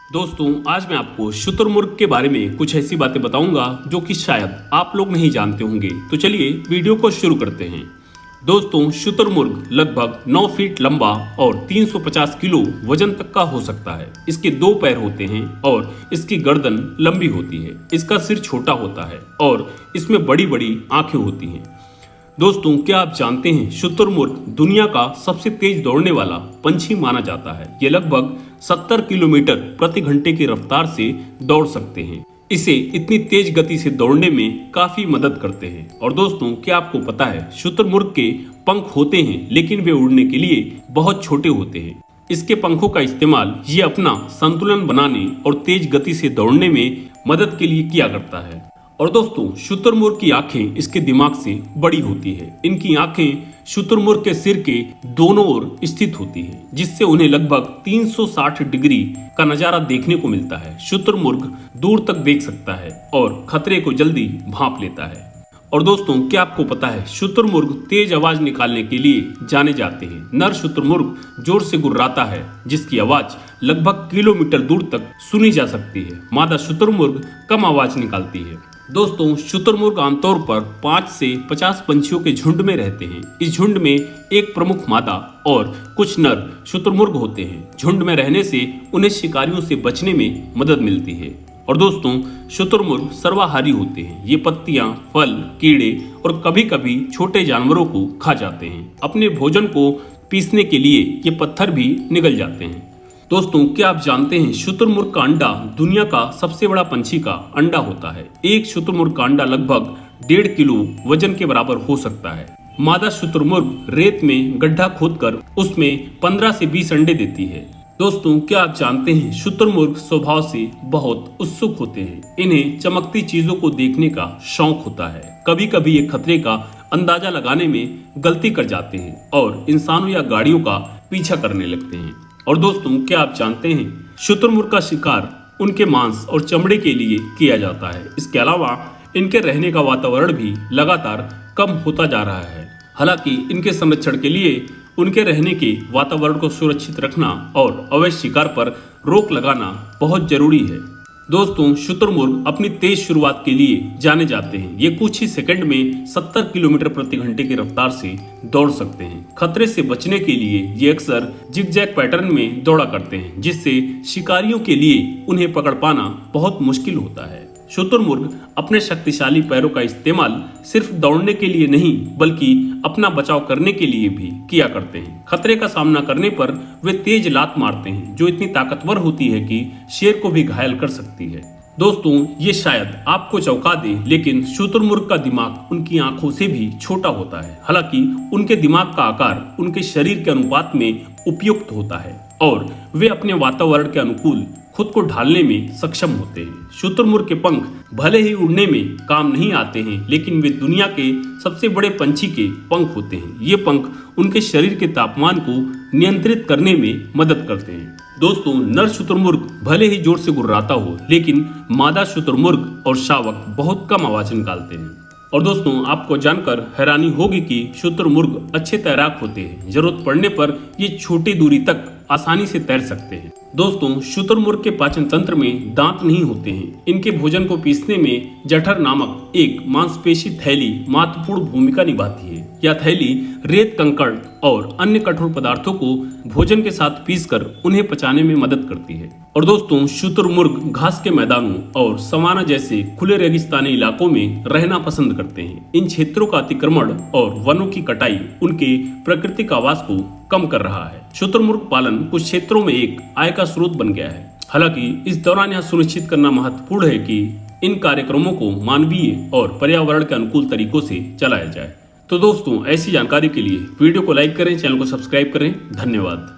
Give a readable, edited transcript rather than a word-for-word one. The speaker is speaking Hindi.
दोस्तों आज मैं आपको शुतुरमुर्ग के बारे में कुछ ऐसी बातें बताऊंगा जो कि शायद आप लोग नहीं जानते होंगे। तो चलिए वीडियो को शुरू करते हैं। दोस्तों शुतुरमुर्ग लगभग 9 फीट लंबा और 350 किलो वजन तक का हो सकता है। इसके 2 पैर होते हैं और इसकी गर्दन लंबी होती है। इसका सिर छोटा होता है और इसमें बड़ी बड़ी आंखें होती हैं। दोस्तों क्या आप जानते हैं शुतुरमुर्ग दुनिया का सबसे तेज दौड़ने वाला पंछी माना जाता है। ये लगभग 70 किलोमीटर प्रति घंटे की रफ्तार से दौड़ सकते हैं। इसे इतनी तेज गति से दौड़ने में काफी मदद करते हैं। और दोस्तों क्या आपको पता है शुतुरमुर्ग के पंख होते हैं लेकिन वे उड़ने के लिए बहुत छोटे होते हैं। इसके पंखों का इस्तेमाल ये अपना संतुलन बनाने और तेज गति से दौड़ने में मदद के लिए किया करता है। और दोस्तों शुतुरमुर्ग की आंखें इसके दिमाग से बड़ी होती है। इनकी आंखें शुतुरमुर्ग के सिर के दोनों ओर स्थित होती हैं, जिससे उन्हें लगभग 360 डिग्री का नजारा देखने को मिलता है। शुतुरमुर्ग दूर तक देख सकता है और खतरे को जल्दी भांप लेता है। और दोस्तों क्या आपको पता है शुतुरमुर्ग तेज आवाज निकालने के लिए जाने जाते हैं। नर शुतुरमुर्ग जोर से गुर्राता है जिसकी आवाज लगभग किलोमीटर दूर तक सुनी जा सकती है। मादा शुतुरमुर्ग कम आवाज निकालती है। दोस्तों शुतुरमुर्ग आमतौर पर 5 से 50 पंछियों के झुंड में रहते हैं। इस झुंड में एक प्रमुख मादा और कुछ नर शुतुरमुर्ग होते हैं। झुंड में रहने से उन्हें शिकारियों से बचने में मदद मिलती है। और दोस्तों शुतुरमुर्ग सर्वाहारी होते हैं। ये पत्तियां, फल, कीड़े और कभी कभी छोटे जानवरों को खा जाते हैं। अपने भोजन को पीसने के लिए ये पत्थर भी निगल जाते हैं। दोस्तों क्या आप जानते हैं शुतुरमुर्ग का अंडा दुनिया का सबसे बड़ा पंछी का अंडा होता है। एक शुतुरमुर्ग का अंडा लगभग 1.5 किलो वजन के बराबर हो सकता है। मादा शुतुरमुर्ग रेत में गड्ढा खोदकर उसमें 15 से 20 अंडे देती है। दोस्तों क्या आप जानते हैं शुतुरमुर्ग स्वभाव से बहुत उत्सुक होते हैं। इन्हें चमकती चीजों को देखने का शौक होता है। कभी कभी ये खतरे का अंदाजा लगाने में गलती कर जाते हैं और इंसानों या गाड़ियों का पीछा करने लगते हैं। और दोस्तों क्या आप जानते हैं शुतुरमुर्ग का शिकार उनके मांस और चमड़े के लिए किया जाता है। इसके अलावा इनके रहने का वातावरण भी लगातार कम होता जा रहा है। हालांकि इनके संरक्षण के लिए उनके रहने के वातावरण को सुरक्षित रखना और अवैध शिकार पर रोक लगाना बहुत जरूरी है। दोस्तों शुतुरमुर्ग अपनी तेज शुरुआत के लिए जाने जाते हैं। ये कुछ ही सेकंड में 70 किलोमीटर प्रति घंटे की रफ्तार से दौड़ सकते हैं। खतरे से बचने के लिए ये अक्सर जिगजैग पैटर्न में दौड़ा करते हैं, जिससे शिकारियों के लिए उन्हें पकड़ पाना बहुत मुश्किल होता है। शुतुरमुर्ग अपने शक्तिशाली पैरों का इस्तेमाल सिर्फ दौड़ने के लिए नहीं बल्कि अपना बचाव करने के लिए भी किया करते हैं। खतरे का सामना करने पर वे तेज लात मारते हैं जो इतनी ताकतवर होती है कि शेर को भी घायल कर सकती है। दोस्तों ये शायद आपको चौंका दे लेकिन शुतुरमुर्ग का दिमाग उनकी आंखों से भी छोटा होता है। हालांकि उनके दिमाग का आकार उनके शरीर के अनुपात में उपयुक्त होता है और वे अपने वातावरण के अनुकूल खुद को ढालने में सक्षम होते हैं। शुतुरमुर्ग के पंख भले ही उड़ने में काम नहीं आते हैं लेकिन वे दुनिया के सबसे बड़े पंछी के पंख होते हैं। ये पंख उनके शरीर के तापमान को नियंत्रित करने में मदद करते हैं। दोस्तों नर शुतुरमुर्ग भले ही जोर से गुर्राता हो लेकिन मादा शुतुरमुर्ग और शावक बहुत कम आवाज निकालते हैं। और दोस्तों आपको जानकर हैरानी होगी कि शुतुरमुर्ग अच्छे तैराक होते हैं। जरूरत पड़ने पर ये छोटी दूरी तक आसानी से तैर सकते हैं। दोस्तों शुतुरमुर्ग के पाचन तंत्र में दांत नहीं होते हैं। इनके भोजन को पीसने में जठर नामक एक मांसपेशी थैली महत्वपूर्ण भूमिका निभाती है। यह थैली रेत, कंकड़ और अन्य कठोर पदार्थों को भोजन के साथ पीसकर उन्हें पचाने में मदद करती है। और दोस्तों शुतुरमुर्ग घास के मैदानों और सवाना जैसे खुले रेगिस्तानी इलाकों में रहना पसंद करते हैं। इन क्षेत्रों का अतिक्रमण और वनों की कटाई उनके प्राकृतिक आवास को कम कर रहा है। शुतुरमुर्ग पालन कुछ क्षेत्रों में एक आय का स्रोत बन गया है। हालांकि इस दौरान यह सुनिश्चित करना महत्वपूर्ण है कि इन कार्यक्रमों को मानवीय और पर्यावरण के अनुकूल तरीकों से चलाया जाए। तो दोस्तों ऐसी जानकारी के लिए वीडियो को लाइक करें, चैनल को सब्सक्राइब करें। धन्यवाद।